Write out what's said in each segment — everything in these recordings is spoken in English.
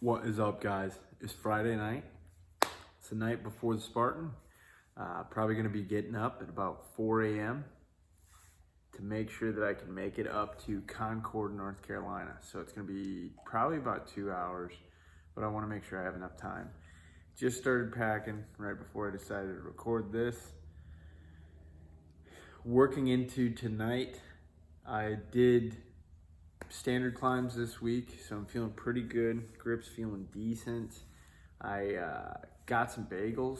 What is up, guys? It's Friday night. It's the night before the Spartan. Probably going to be getting up at about 4 a.m. to make sure that I can make it up to Concord, North Carolina. So it's going to be probably about 2 hours, but I want to make sure I have enough time. Just started packing right before I decided to record this. Working into tonight, I did standard climbs this week, so I'm feeling pretty good. Grip's feeling decent. I got some bagels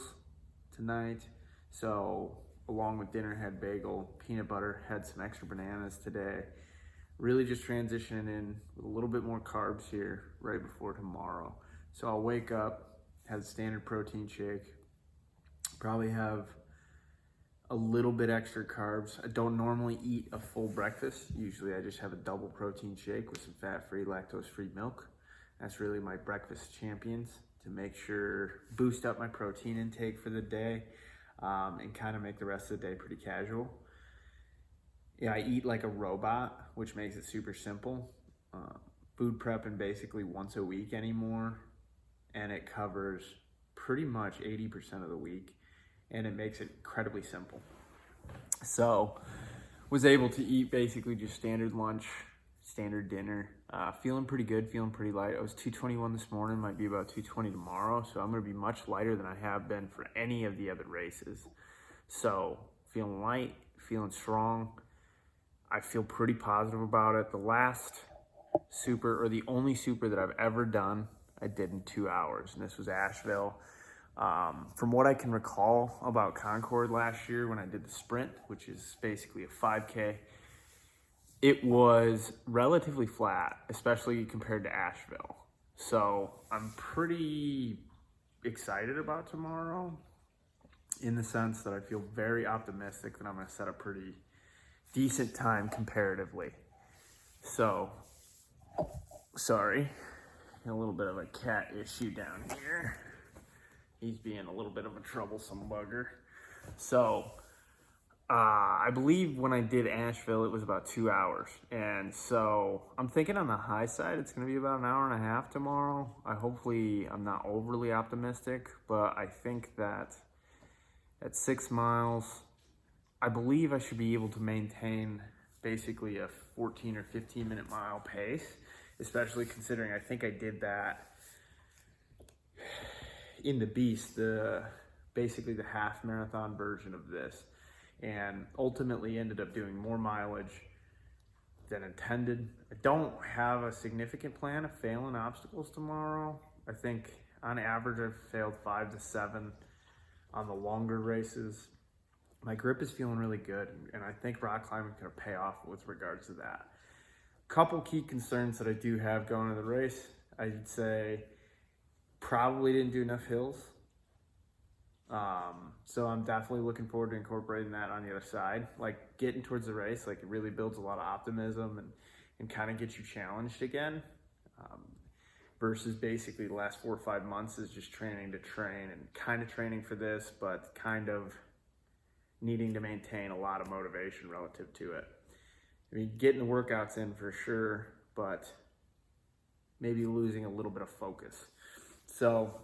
tonight, so along with dinner had bagel, peanut butter, had some extra bananas today. Really just transitioning in with a little bit more carbs here right before tomorrow. So I'll wake up, have a standard protein shake, probably have a little bit extra carbs. I don't normally eat a full breakfast. Usually I just have a double protein shake with some fat-free, lactose-free milk. That's really my breakfast champions to make sure, boost up my protein intake for the day and kind of make the rest of the day pretty casual. Yeah, I eat like a robot, which makes it super simple. Food prepping basically once a week anymore, and it covers pretty much 80% of the week. And it makes it incredibly simple. So was able to eat basically just standard lunch, standard dinner, feeling pretty good, feeling pretty light. I was 221 this morning, might be about 220 tomorrow. So I'm gonna be much lighter than I have been for any of the other races. So feeling light, feeling strong. I feel pretty positive about it. The last super, or the only super that I've ever done, I did in 2 hours, and this was Asheville. From what I can recall about Concord last year when I did the sprint, which is basically a 5K, it was relatively flat, especially compared to Asheville. So I'm pretty excited about tomorrow in the sense that I feel very optimistic that I'm going to set a pretty decent time comparatively. So, sorry, a little bit of a cat issue down here. He's being a little bit of a troublesome bugger. So, I believe when I did Asheville, it was about 2 hours. And so I'm thinking on the high side, it's going to be about an hour and a half tomorrow. Hopefully I'm not overly optimistic, but I think that at 6 miles, I believe I should be able to maintain basically a 14 or 15 minute mile pace, especially considering I think I did that in the Beast, basically the half marathon version of this, and ultimately ended up doing more mileage than intended. I don't have a significant plan of failing obstacles tomorrow. I think on average I've failed 5 to 7 on the longer races. My grip is feeling really good, and I think rock climbing is going to pay off with regards to that. Couple key concerns that I do have going into the race. I'd say probably didn't do enough hills. So I'm definitely looking forward to incorporating that on the other side. Like getting towards the race, like it really builds a lot of optimism and kind of gets you challenged again. Versus basically the last 4 or 5 months is just training to train and kind of training for this, but kind of needing to maintain a lot of motivation relative to it. I mean, getting the workouts in for sure, but maybe losing a little bit of focus. So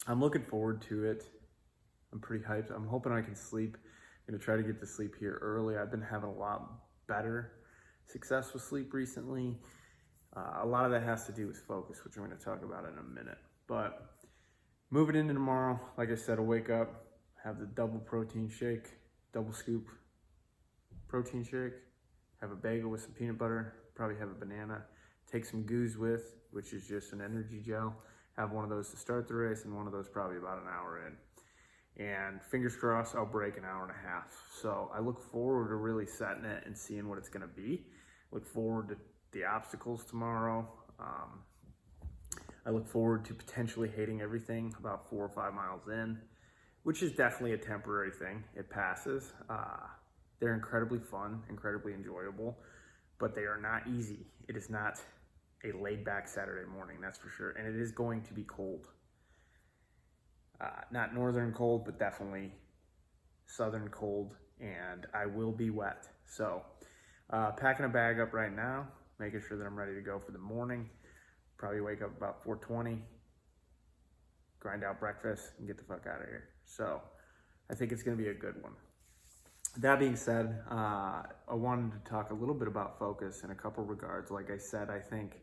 I'm looking forward to it. I'm pretty hyped. I'm hoping I can sleep. I'm gonna try to get to sleep here early. I've been having a lot better success with sleep recently. A lot of that has to do with focus, which I'm gonna talk about in a minute. But moving into tomorrow, like I said, I'll wake up, have the double protein shake, double scoop protein shake, have a bagel with some peanut butter, probably have a banana, take some goos with, which is just an energy gel. Have one of those to start the race and one of those probably about an hour in. And fingers crossed, I'll break an hour and a half. So I look forward to really setting it and seeing what it's gonna be. Look forward to the obstacles tomorrow. I look forward to potentially hating everything about 4 or 5 miles in, which is definitely a temporary thing. It passes. They're incredibly fun, incredibly enjoyable, but they are not easy. It is not a laid-back Saturday morning, that's for sure. And it is going to be cold. Not northern cold, but definitely southern cold, and I will be wet. So packing a bag up right now, making sure that I'm ready to go for the morning. Probably wake up about 4:20, grind out breakfast, and get the fuck out of here. So I think it's going to be a good one. That being said, I wanted to talk a little bit about focus in a couple regards. Like I said, I think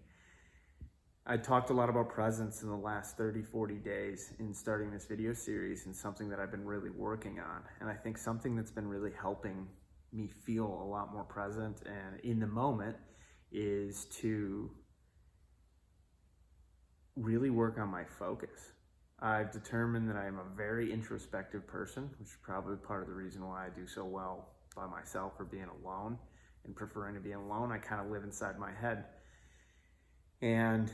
I talked a lot about presence in the last 30, 40 days in starting this video series, and something that I've been really working on. And I think something that's been really helping me feel a lot more present and in the moment is to really work on my focus. I've determined that I am a very introspective person, which is probably part of the reason why I do so well by myself or being alone and preferring to be alone. I kind of live inside my head. And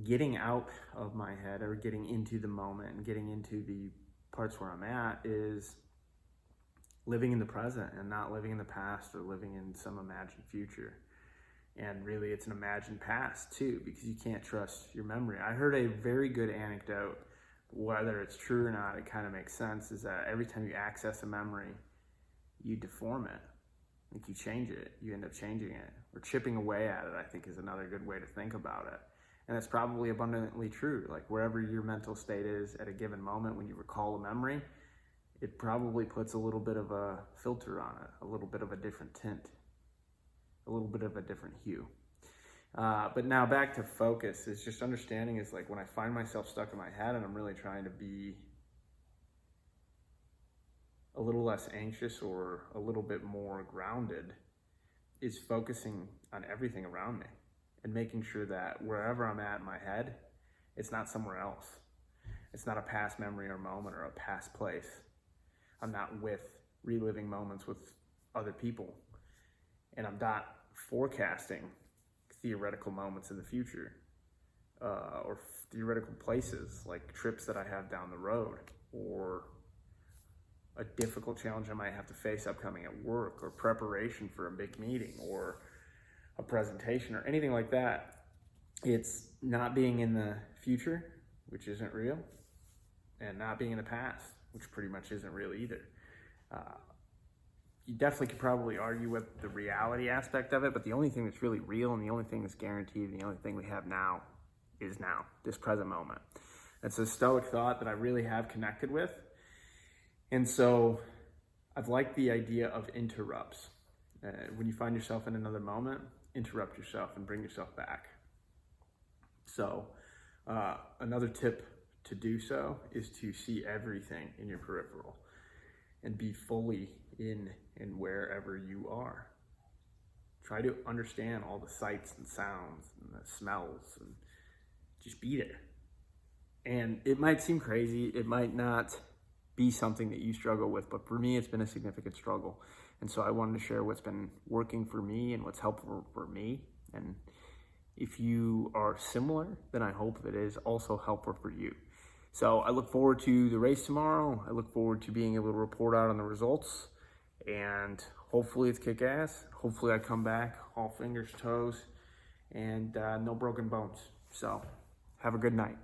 getting out of my head or getting into the moment and getting into the parts where I'm at is living in the present and not living in the past or living in some imagined future. And really, it's an imagined past too, because you can't trust your memory. I heard a very good anecdote, whether it's true or not, it kind of makes sense, is that every time you access a memory, you deform it. Like you change it, you end up changing it. Or chipping away at it, I think, is another good way to think about it. And it's probably abundantly true. Like wherever your mental state is at a given moment when you recall a memory, it probably puts a little bit of a filter on it, a little bit of a different tint, a little bit of a different hue. But now back to focus, is just understanding is like when I find myself stuck in my head and I'm really trying to be a little less anxious or a little bit more grounded, is focusing on everything around me and making sure that wherever I'm at in my head, it's not somewhere else. It's not a past memory or moment or a past place. I'm not reliving moments with other people. And I'm not forecasting theoretical moments in the future or theoretical places like trips that I have down the road or a difficult challenge I might have to face upcoming at work or preparation for a big meeting or a presentation or anything like that. It's not being in the future, which isn't real, and not being in the past, which pretty much isn't real either. You definitely could probably argue with the reality aspect of it, but the only thing that's really real and the only thing that's guaranteed and the only thing we have now is now, this present moment. That's a Stoic thought that I really have connected with. And so I've liked the idea of interrupts. When you find yourself in another moment, interrupt yourself and bring yourself back. So another tip to do so is to see everything in your peripheral and be fully in and wherever you are. Try to understand all the sights and sounds and the smells and just be there. And it might seem crazy, it might not be something that you struggle with, but for me, it's been a significant struggle. And so I wanted to share what's been working for me and what's helpful for me. And if you are similar, then I hope it is also helpful for you. So I look forward to the race tomorrow. I look forward to being able to report out on the results. And hopefully it's kick-ass. Hopefully I come back all fingers, toes, and no broken bones. So have a good night.